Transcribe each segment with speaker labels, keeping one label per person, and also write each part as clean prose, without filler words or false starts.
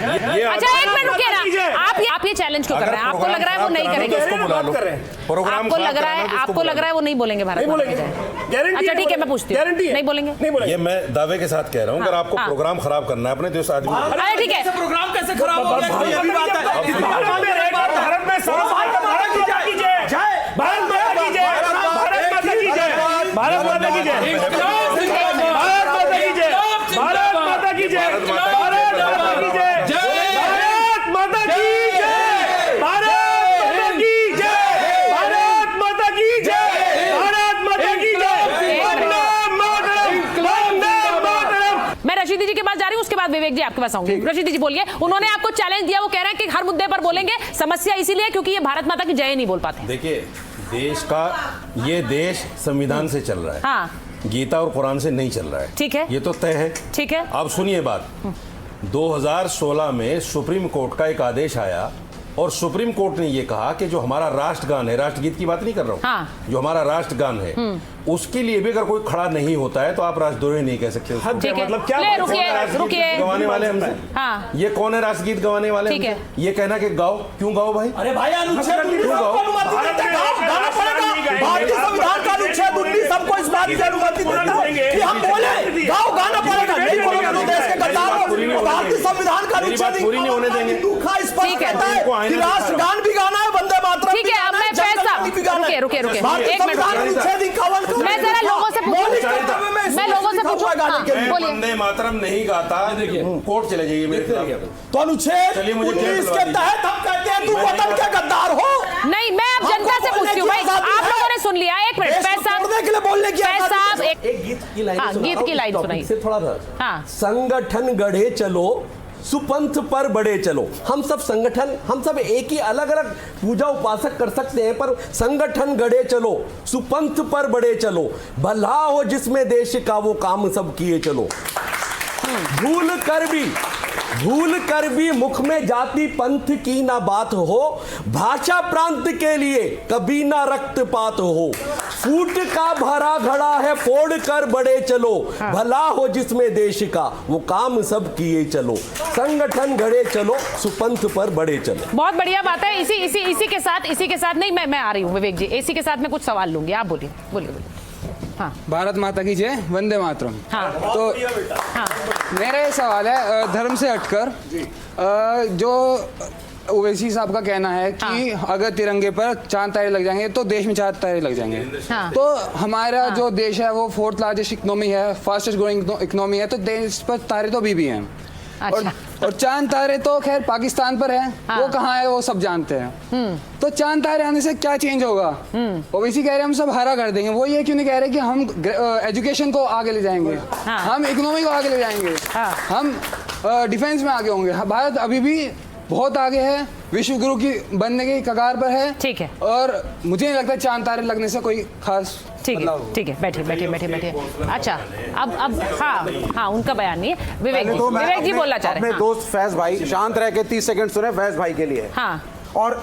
Speaker 1: अच्छा एक मिनट रुकिए ना, आप ये चैलेंज क्यों कर रहे हैं? आपको लग रहा है वो नहीं करेंगे? आपको लग रहा है वो नहीं बोलेंगे भारत माता की जय? अच्छा ठीक है, मैं पूछती हूँ, नहीं बोलेंगे?
Speaker 2: ये मैं दावे के साथ कह रहा हूँ, अगर आपको प्रोग्राम खराब करना है अपने देश आदमी,
Speaker 1: अरे ठीक है,
Speaker 3: प्रोग्राम कैसे खराब हो गया?
Speaker 4: भारत में भारत माता की जय, भारत माता की जय, भारत माता की जय, भारत माता की जय, भारत माता की जय, भारत माता की जय, भारत माता की जय, भारत माता की जय, भारत माता की जय, भारत माता की जय, भारत माता की जय, वंदे मातरम, वंदे मातरम।
Speaker 1: मैं रशीदी जी के पास जा रही हूँ, उसके बाद विवेक जी आपके पास आऊंगी। रशीदी जी बोलिए, उन्होंने आपको चैलेंज दिया, वो कह रहे हैं कि हर मुद्दे पर बोलेंगे। समस्या इसीलिए क्योंकि ये भारत माता की जय नहीं बोल पाते।
Speaker 2: देखिए देश का, ये देश संविधान से चल रहा है,
Speaker 1: हाँ
Speaker 2: गीता और कुरान से नहीं चल रहा है,
Speaker 1: ठीक है,
Speaker 2: ये तो तय है।
Speaker 1: ठीक है,
Speaker 2: अब सुनिए बात, 2016 में सुप्रीम कोर्ट का एक आदेश आया और सुप्रीम कोर्ट ने ये कहा कि जो हमारा राष्ट्रगान है, राष्ट्रगीत की बात नहीं कर रहा हूँ,
Speaker 1: हाँ।
Speaker 2: जो हमारा राष्ट्रगान है उसके लिए भी अगर कोई खड़ा नहीं होता है तो आप राष्ट्रद्रोही नहीं कह सकते।
Speaker 1: ठीक है,
Speaker 4: मतलब क्या
Speaker 1: ले, रुकिए
Speaker 2: गवाने वाले हमसे,
Speaker 1: हाँ।
Speaker 2: ये कौन है राष्ट्रगीत गवाने वाले?
Speaker 1: ठीक है,
Speaker 2: ये कहना कि गाओ, क्यों गाओ भाई?
Speaker 3: अरे भाई अनुच्छेद 19
Speaker 2: क्यों गाओ?
Speaker 3: गाना पड़ेगा। भारतीय संविधान का अनुच्छेद 19 सबको इस बात की अनुमति देता है कि हम बोले, गाओ गाना पड़ेगा। नहीं बोलोगे तो देश के गद्दार हो। भारतीय संविधान का अनुच्छेद
Speaker 2: पूरी नहीं होने देंगे।
Speaker 3: स्पष्ट कहता है कि राष्ट्रगान भी गाना है, वंदे मातरम
Speaker 1: ठीक है। अब मैं पैसा रुकिए एक मिनट, मैं जरा लोगों से पूछूं,
Speaker 2: मैं वंदे मातरम नहीं गाता, कोर्ट चले जाइए मेरे खिलाफ।
Speaker 3: तो अनुच्छेद
Speaker 2: चलिए मुझे
Speaker 3: 19 के तहत हम कहते हैं तू वतन के गद्दार हो।
Speaker 1: नहीं, मैं अब जनता से पूछती हूँ भाई, आप लोगों ने सुन लिया। एक मिनट, पैसा
Speaker 3: के लिए बोलने की
Speaker 1: साहब
Speaker 5: एक गीत की लाइन,
Speaker 1: हाँ, गीत की लाइन सुनाइए।
Speaker 5: से थोड़ा सा,
Speaker 1: हाँ।
Speaker 5: संगठन गढ़े चलो, सुपंथ पर बढ़े चलो। हम सब संगठन, हम सब एक ही अलग अलग पूजा उपासक कर सकते हैं, पर संगठन गढ़े चलो, सुपंथ पर बढ़े चलो, भला हो जिसमें देश का वो काम सब किए चलो। भूल कर भी मुख में जाति पंथ की ना बात हो, भाषा प्रांत के लिए कभी ना रक्तपात हो। फूट का भरा घड़ा है, फोड़ कर बढ़े चलो, भला हो जिसमें देश का वो काम सब किए चलो। संगठन गढ़े चलो, सुपंथ पर बढ़े चलो।
Speaker 1: बहुत बढ़िया बात है। इसी के साथ नहीं, मैं आ रही हूँ विवेक जी, इसी के साथ मैं कुछ सवाल लूंगी। आप बोलिए। हाँ।
Speaker 6: भारत माता की जय, वंदे मातरम।
Speaker 1: हाँ।
Speaker 6: तो
Speaker 1: हाँ।
Speaker 6: मेरा ये सवाल है, धर्म से हटकर, जो ओवैसी साहब का कहना है कि अगर तिरंगे पर चांद तारे लग जाएंगे तो देश में चांद तारे लग जाएंगे।
Speaker 1: हाँ।
Speaker 6: तो हमारा जो देश है वो 4th लार्जेस्ट इकोनॉमी है, फास्टेस्ट ग्रोइंग इकोनॉमी है, तो देश पर तारे तो अभी भी हैं।
Speaker 1: अच्छा।
Speaker 6: और चांद तारे तो खैर पाकिस्तान पर है, वो कहाँ है वो सब जानते हैं। तो चांद तारे आने से क्या चेंज होगा? ओवैसी कह रहे हैं हम सब हरा कर देंगे, वो ये क्यों नहीं कह रहे कि हम एजुकेशन को आगे ले जाएंगे, हम इकोनॉमी को आगे ले जाएंगे, हम डिफेंस में आगे होंगे। भारत अभी भी बहुत आगे है, विश्व गुरु की बनने की कगार पर है।
Speaker 1: ठीक है।
Speaker 6: और मुझे नहीं लगता चांद तारे लगने से कोई खास।
Speaker 1: ठीक है, बैठिए। अच्छा, अब हाँ, उनका बयान नहीं है। विवेक जी बोलना चाह रहे हैं।
Speaker 7: अपने दोस्त फैज भाई, शांत रह के 30 सेकंड सुने फैज भाई के लिए,
Speaker 1: हाँ,
Speaker 7: और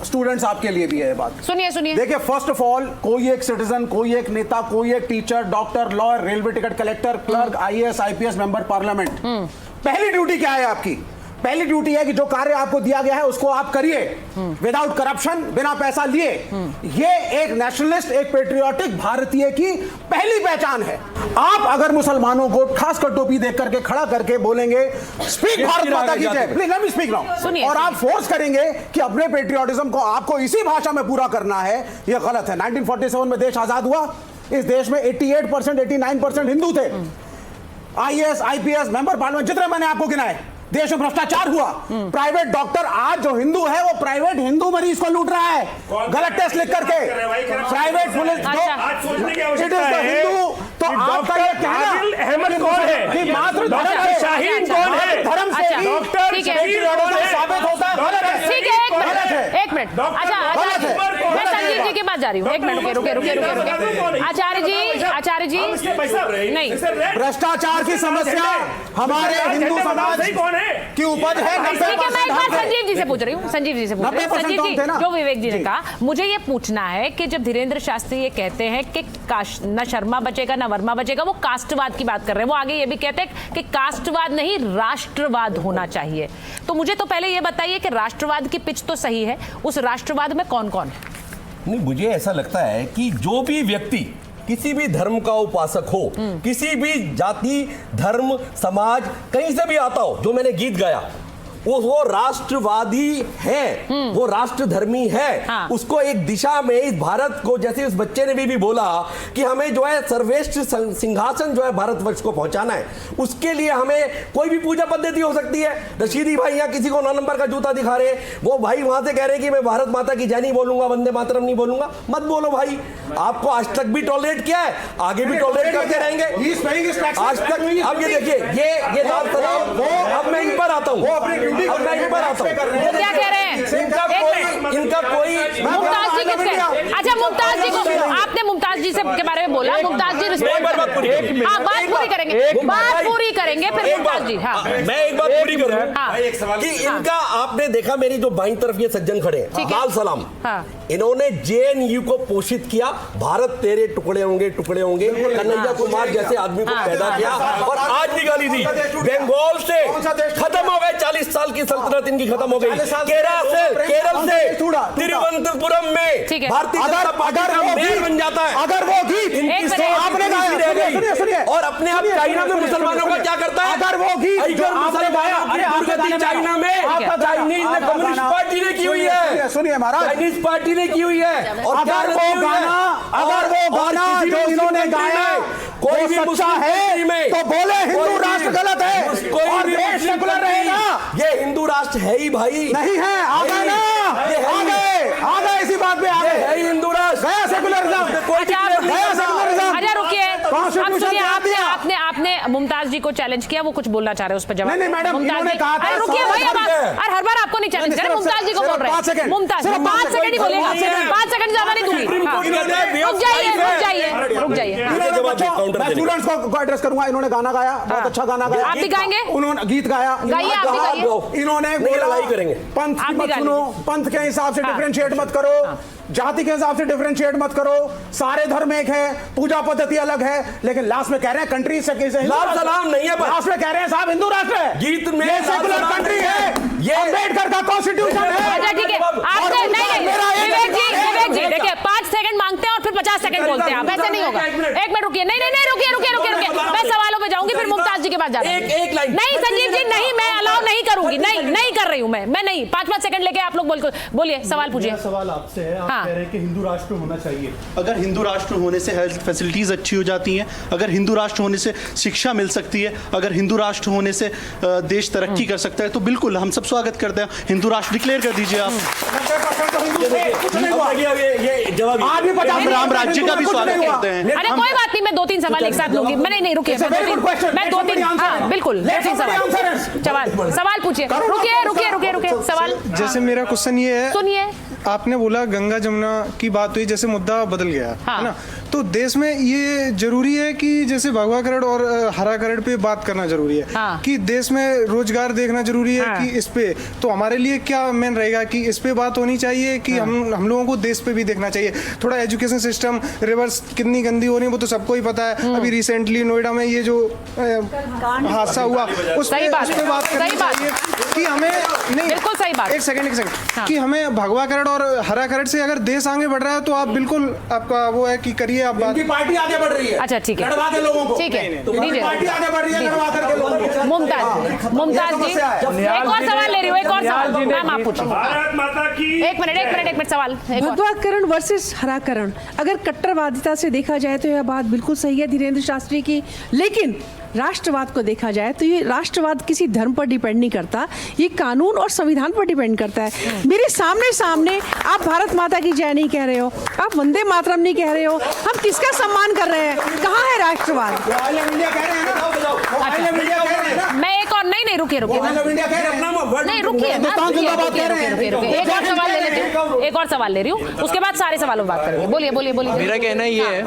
Speaker 7: स्टूडेंट्स आपके लिए भी है ये बात।
Speaker 1: सुनिए।
Speaker 7: देखिए, फर्स्ट ऑफ ऑल, कोई एक सिटीजन, कोई एक नेता, कोई एक teacher, doctor, lawyer, railway ticket collector, clerk, IAS, IPS, member parliament, पहली ड्यूटी क्या है आपकी? पहली ड्यूटी है कि जो कार्य आपको दिया गया है उसको आप करिए विदाउट करप्शन, बिना पैसा लिए। ये एक नेशनलिस्ट, एक पेट्रियोटिक भारतीय की पहली पहचान है। आप अगर मुसलमानों को खासकर टोपी देख करके खड़ा करके बोलेंगे स्पीक भारत माता की जय, please let me speak now, और आप फोर्स करेंगे कि अपने पेट्रियोटिज्म को आपको इसी भाषा में पूरा करना है, यह गलत है। 1947 में देश आजाद हुआ, इस देश में 88%, 89% हिंदू थे। IAS, IPS, मेंबर पार्लियामेंट, जितने मैंने आपको गिनाए, देश में भ्रष्टाचार हुआ। प्राइवेट डॉक्टर आज जो हिंदू है वो प्राइवेट हिंदू मरीज को लूट रहा है, गलत टेस्ट लिख करके। Private police it is the Hindu. तो आपका ये कहना
Speaker 4: अहमद कौन है
Speaker 7: कि मात्र धर्म से
Speaker 4: शाहीन कौन है?
Speaker 7: धर्म से
Speaker 4: डॉक्टर
Speaker 7: साबित होता है,
Speaker 1: ठीक है, एक मिनट। अच्छा, मैं संजीव जी आपके पास जा रही हूँ, एक मिनट रुके। आचार्य जी नहीं,
Speaker 7: भ्रष्टाचार की समस्या हमारे हिंदू समाज की उपज है।
Speaker 1: ठीक है, मैं एक बार संजीव जी से पूछ रही हूँ, संजीव जी, जो विवेक जी ने कहा, मुझे ये पूछना है कि जब धीरेन्द्र शास्त्री ये कहते हैं कि न शर्मा बचेगा न वर्मा बचेगा, वो कास्टवाद की बात कर रहे हैं, वो आगे ये भी कहते हैं कि कास्टवाद नहीं राष्ट्रवाद होना चाहिए। तो मुझे तो पहले ये बताइए कि राष्ट्रवाद की पिच तो सही है, उस राष्ट्रवाद में कौन कौन है?
Speaker 5: नहीं, मुझे ऐसा लगता है कि जो भी व्यक्ति किसी भी धर्म का उपासक हो, किसी भी जाति, धर्म, समाज, कहीं से भी आता हो, जो मैंने गीत गाया, वो राष्ट्रवादी है, वो राष्ट्रधर्मी है।
Speaker 1: हाँ।
Speaker 5: उसको एक दिशा में इस भारत को, जैसे उस बच्चे ने भी बोला कि हमें जो है सर्वश्रेष्ठ सिंहासन जो है भारतवर्ष को पहुंचाना है, उसके लिए हमें कोई भी पूजा पद्धति हो सकती है। रशीदी भाई यहाँ किसी को 9 नंबर का जूता दिखा रहे, वो भाई वहां से कह रहे कि मैं भारत माता की जय नहीं बोलूंगा, वंदे मातरम नहीं बोलूंगा। मत बोलो भाई, आपको आज तक भी टॉलरेट किया है, आगे भी टॉलरेट करते रहेंगे आज तक। अब ये देखिए, ये लाल सलाम, अब मैं इन पर आता हूँ, अब मैं इन पर आता हूँ।
Speaker 1: क्या कह रहे हैं?
Speaker 5: इनका कोई
Speaker 1: मुमताज जी किसके? अच्छा, मुमताज जी को आपने मुमताज जी से के बारे में बोला, मुमताज जी रिस्पॉन्ड बात पूरी करेंगे, बात पूरी करेंगे, फिर मुमताज जी। हाँ,
Speaker 5: मैं एक बात पूरी करूं कि इनका आपने देखा, मेरी जो बाईं तरफ ये सज्जन खड़े हैं, लाल सलाम, इन्होंने जेएनयू को पोषित किया, भारत तेरे टुकड़े होंगे टुकड़े होंगे, कन्हैया कुमार जैसे आदमी को पैदा किया, और आज भी गाली दी। बंगाल से खत्म हो गए, 40 साल की सल्तनत इनकी खत्म हो गई। केरल से तिरुवनंतपुरम में भारतीय जनता पार्टी का मेयर बन जाता है।
Speaker 7: अगर वो गीत आपने गाया, सुनिए,
Speaker 5: और अपने आप चाइना में मुसलमानों का क्या करता है?
Speaker 7: अगर वो गीत जो आपने गाया,
Speaker 5: चाइना में चाइनीज ने, कम्युनिस्ट पार्टी ने की हुई है,
Speaker 7: सुनिए महाराज,
Speaker 5: चाइनीज पार्टी ने की हुई है। और
Speaker 7: अगर वो गाना जो इन्होंने गाया कोई भी सच्चा है तो बोले हिंदू राष्ट्र गलत है और देश सेकुलर रहेगा।
Speaker 5: ये हिंदू राष्ट्र है ही भाई,
Speaker 7: नहीं है, आ गए ना, आ गए इसी बात पे, आ गए
Speaker 5: है ही हिंदू राष्ट्र,
Speaker 7: गया सेकुलरिज्म, गया सेकुलरिज्म।
Speaker 1: अच्छा रुकिए, अब सुनिए, आपने मुमताज जी को चैलेंज किया, वो कुछ बोलना चाह रहे हैं, उस पर जवाब।
Speaker 7: नहीं मैडम, इन्होंने कहा था,
Speaker 1: रुकिए भाई, अब हर बार आपको नहीं चैलेंज करें, मुमताज जी को बोल रहे हैं। मुमताज 5 सेकंड ही बोलेगा, 5 सेकंड ज्यादा नहीं दूंगी। रुक जाइए।
Speaker 7: मैं स्टूडेंट्स को एड्रेस करूंगा। इन्होंने गाना गाया, बहुत अच्छा गाना गाया,
Speaker 1: आप भी गाएंगे,
Speaker 7: उन्होंने गीत गाया, इन्होंने बोला करेंगे पंथ की मत सुनो, पंथ के हिसाब से डिफरेंशिएट मत करो, जाति के हिसाब से डिफरेंशिएट मत करो, सारे धर्म एक है, पूजा पद्धति अलग है, लेकिन लास्ट में कह रहे हैं कंट्री से कैसे
Speaker 5: लाल सलाम नहीं है,
Speaker 7: लास्ट में कह रहे हैं साहब हिंदू राष्ट्र है,
Speaker 5: गीत में
Speaker 7: ये सेकुलर कंट्री है, ये अम्बेडकर का कॉन्स्टिट्यूशन है।
Speaker 1: अच्छा ठीक है, आपने नहीं विवेक जी देखिए, 5 सेकंड मांगते हैं और फिर 50 सेकंड बोलते हैं, आप ऐसे नहीं होगा। एक मिनट रुकिए, नहीं रुकिए, मैं सवालों पे जाऊंगी, फिर मुमताज जी के पास जाना।
Speaker 5: एक लाइन
Speaker 1: नहीं संजीव जी, नहीं, मैं अलाउ नहीं करूंगी, नहीं कर रही हूं, मैं नहीं। 5 सेकंड लेके आप लोग बोलिए, सवाल पूछिए।
Speaker 8: सवाल आपसे है, आप कह रहे हैं कि हिंदू राष्ट्र होना चाहिए।
Speaker 9: अगर हिंदू राष्ट्र होने से हेल्थ फैसिलिटीज अच्छी हो जाती हैं, अगर हिंदू राष्ट्र होने से शिक्षा मिल सकती है, अगर हिंदू राष्ट्र होने से देश तरक्की कर सकता है, तो बिल्कुल हम सब स्वागत करते हैं। हिंदू राष्ट्र डिक्लेयर कर दीजिए आप। राम राज्य का भी स्वागत करते हैं।
Speaker 1: अरे कोई बात नहीं, मैं 2-3 सवाल एक साथ लूंगी। नहीं रुकिए, मैं 2-3, हाँ बिल्कुल, 2-3 सवाल पूछिए। रुकिए, सवाल।
Speaker 8: जैसे मेरा क्वेश्चन ये है,
Speaker 1: सुनिए,
Speaker 8: आपने बोला गंगा जमुना की बात हुई, जैसे मुद्दा बदल गया है ना, तो देश में ये जरूरी है कि जैसे भगवा करण और हरा करण पे बात करना जरूरी है, कि देश में रोजगार देखना जरूरी है, कि इस पे तो हमारे लिए क्या मेन रहेगा कि इस पे बात होनी चाहिए कि हम लोगों को देश पे भी देखना चाहिए। थोड़ा एजुकेशन सिस्टम रिवर्स कितनी गंदी हो रही है वो तो सबको ही पता है। अभी रिसेंटली नोएडा में ये जो हादसा हुआ उस पे बात करनी चाहिए कि हमें नहीं,
Speaker 1: बिल्कुल सही बात।
Speaker 8: एक सेकंड कि हमें भगवा करण और हरा करण से अगर देश आगे बढ़ रहा है तो आप बिल्कुल, आपका वो है कि करिए आप बात।
Speaker 7: पार्टी आगे बढ़ रही है,
Speaker 1: अच्छा ठीक है,
Speaker 7: लड़वा के लोगों को,
Speaker 1: ठीक है,
Speaker 7: पार्टी आगे बढ़ रही है लड़वा करके लोगों को।
Speaker 1: मुमताज जी, एक और सवाल ले रही हूँ, एक और सवाल मैम आप पूछिए।
Speaker 4: भारत माता की
Speaker 1: एक मिनट सवाल।
Speaker 10: भगवा करण वर्सेस हरा करण, अगर कट्टरवादिता से देखा जाए तो यह बात बिल्कुल सही है धीरेन्द्र शास्त्री की, लेकिन राष्ट्रवाद को देखा जाए तो ये राष्ट्रवाद किसी धर्म पर डिपेंड नहीं करता, ये कानून और संविधान पर डिपेंड करता है। मेरे सामने आप भारत माता की जय नहीं कह रहे हो, आप वंदे मातरम नहीं कह रहे हो, हम किसका सम्मान कर रहे हैं? कहाँ है राष्ट्रवाद?
Speaker 1: मैं एक और नहीं रुकिए, नहीं रुकिए ना,
Speaker 7: हिंदुस्तान जिंदाबाद कह रहे हैं।
Speaker 1: रुकिए। एक और सवाल ले लेती हूँ, एक और सवाल ले रही हूँ, उसके बाद सारे सवालों पर बात करेंगे। बोलिए बोलिए बोलिए।
Speaker 11: मेरा कहना ये है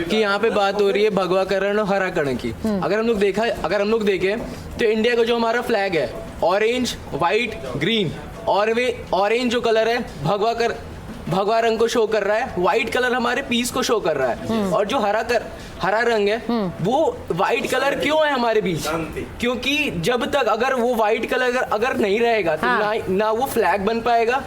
Speaker 11: कि यहाँ पे बात हो रही है भगवाकरण और हराकरण की। अगर हम लोग देखें तो इंडिया का जो हमारा फ्लैग है ऑरेंज व्हाइट ग्रीन, और वे ऑरेंज जो कलर है भगवा रंग को शो कर रहा है, व्हाइट कलर हमारे पीस को शो कर रहा है, और जो हरा रंग है वो व्हाइट कलर क्यों है हमारे बीच? क्योंकि जब तक अगर वो व्हाइट कलर अगर नहीं रहेगा तो ना वो फ्लैग बन पाएगा,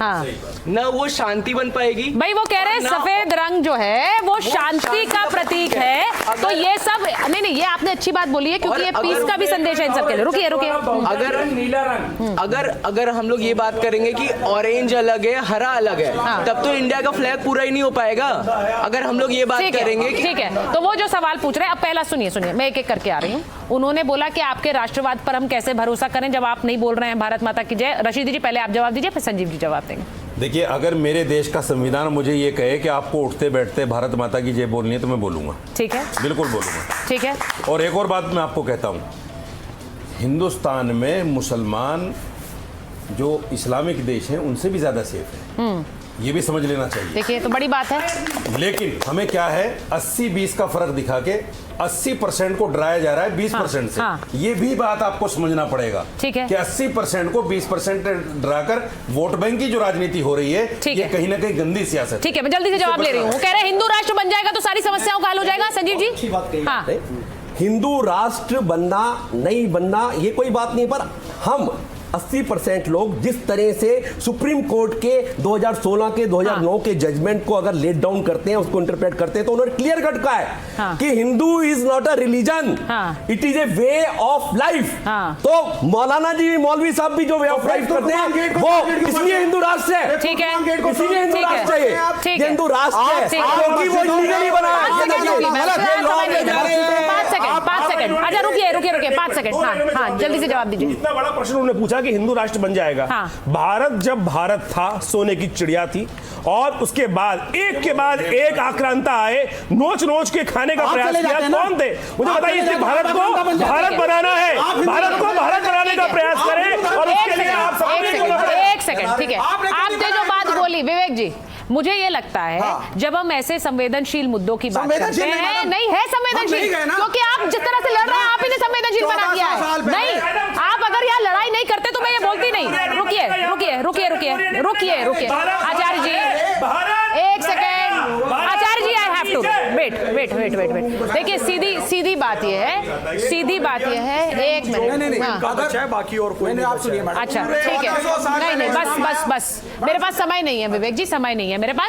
Speaker 11: ना वो शांति बन पाएगी।
Speaker 1: भाई वो कह रहे हैं सफेद रंग जो है वो शांति का प्रतीक है, तो ये सब नहीं, ये आपने अच्छी बात बोली है क्योंकि ये पीस का भी संदेश है इन सबके लिए। रुकिए
Speaker 11: अगर नीला रंग अगर हम लोग ये बात करेंगे कि ऑरेंज अलग है हरा अलग है, तब तो इंडिया का फ्लैग पूरा ही नहीं हो पाएगा। अगर हम लोग ये बात करेंगे
Speaker 1: ठीक है, तो वो जो सवाल पूछ रहे हैं, अब पहला सुनिए, मैं एक एक करके आ रही हूँ। उन्होंने बोला कि आपके राष्ट्रवाद पर हम कैसे भरोसा करें जब आप नहीं बोल रहे हैं भारत माता की जय। रशीद जी पहले आप जवाब दीजिए, फिर संजीव जी जवाब देंगे।
Speaker 2: देखिए, अगर मेरे देश का संविधान मुझे ये कहे कि आपको उठते बैठते भारत माता की जय बोलनी है तो मैं बोलूंगा।
Speaker 1: ठीक है,
Speaker 2: बिल्कुल बोलूंगा।
Speaker 1: ठीक है।
Speaker 2: और एक और बात मैं आपको कहता हूं, हिंदुस्तान में मुसलमान जो इस्लामिक देश हैं उनसे भी ज्यादा सेफ है, ये भी समझ लेना चाहिए।
Speaker 1: देखिए तो बड़ी बात है, लेकिन
Speaker 2: हमें क्या है 80-20 का फर्क दिखा के 80% को डराया जा रहा है 20% से। ये भी बात आपको समझना पड़ेगा।
Speaker 1: ठीक है
Speaker 2: कि 80% को 20% डराकर वोट बैंक की जो राजनीति हो रही है ये कहीं ना कहीं गंदी सियासत।
Speaker 1: ठीक है, मैं जल्दी से जवाब ले रही हूँ। वो कह रहे हैं हिंदू राष्ट्र बन जाएगा तो सारी समस्याओं का हल हो जाएगा। संजीव जी। हाँ,
Speaker 5: हिंदू राष्ट्र बनना नहीं बनना ये कोई बात नहीं, पर हम 80% लोग जिस तरह से सुप्रीम कोर्ट के 2016 के 2009 के जजमेंट को अगर लेट डाउन करते हैं, उसको इंटरप्रेट करते हैं, तो उन्होंने क्लियर कट कहा है कि Hindu is not a religion, it is a way of life. तो मौलाना जी मौलवी साहब भी जो वे ऑफ लाइफ करते हैं वो इसलिए हिंदू राष्ट्र है।
Speaker 1: ठीक है,
Speaker 5: इसलिए हिंदू राष्ट्र है, हिंदू राष्ट्र है क्योंकि वो लीगली बना है।
Speaker 1: 5 सेकंड। अच्छा रुकिए 5 सेकंड। हाँ, जल्दी से जवाब दीजिए।
Speaker 4: इतना बड़ा प्रश्न उन्होंने पूछा कि हिंदू राष्ट्र बन जाएगा। भारत जब भारत था सोने की चिड़िया थी, और उसके बाद एक के बाद एक आक्रांता आए, नोच के खाने का प्रयास किया। कौन थे मुझे बताइए? भारत को भारत बनाना है, भारत को भारत बनाने का प्रयास करें, और उसके लिए आप
Speaker 1: एक सेकंड। ठीक है, आपने जो बात बोली विवेक जी, मुझे ये लगता है जब हम ऐसे संवेदनशील मुद्दों की बात करते हैं, नहीं है संवेदनशील, क्योंकि आप जिस तरह से लड़ रहे हैं आप इन्हें संवेदनशील बना दिया है। नहीं, आप अगर यहाँ लड़ाई नहीं करते तो मैं ये बोलती नहीं। रुकिए आचार्य जी, एक second. Acharya ji, I have to wait. देखिए सीधी बात ये है, एक मिनट।
Speaker 7: बाकी और कोई
Speaker 1: अच्छा ठीक है, नहीं बस मेरे पास समय नहीं है विवेक जी, समय नहीं है मेरे पास।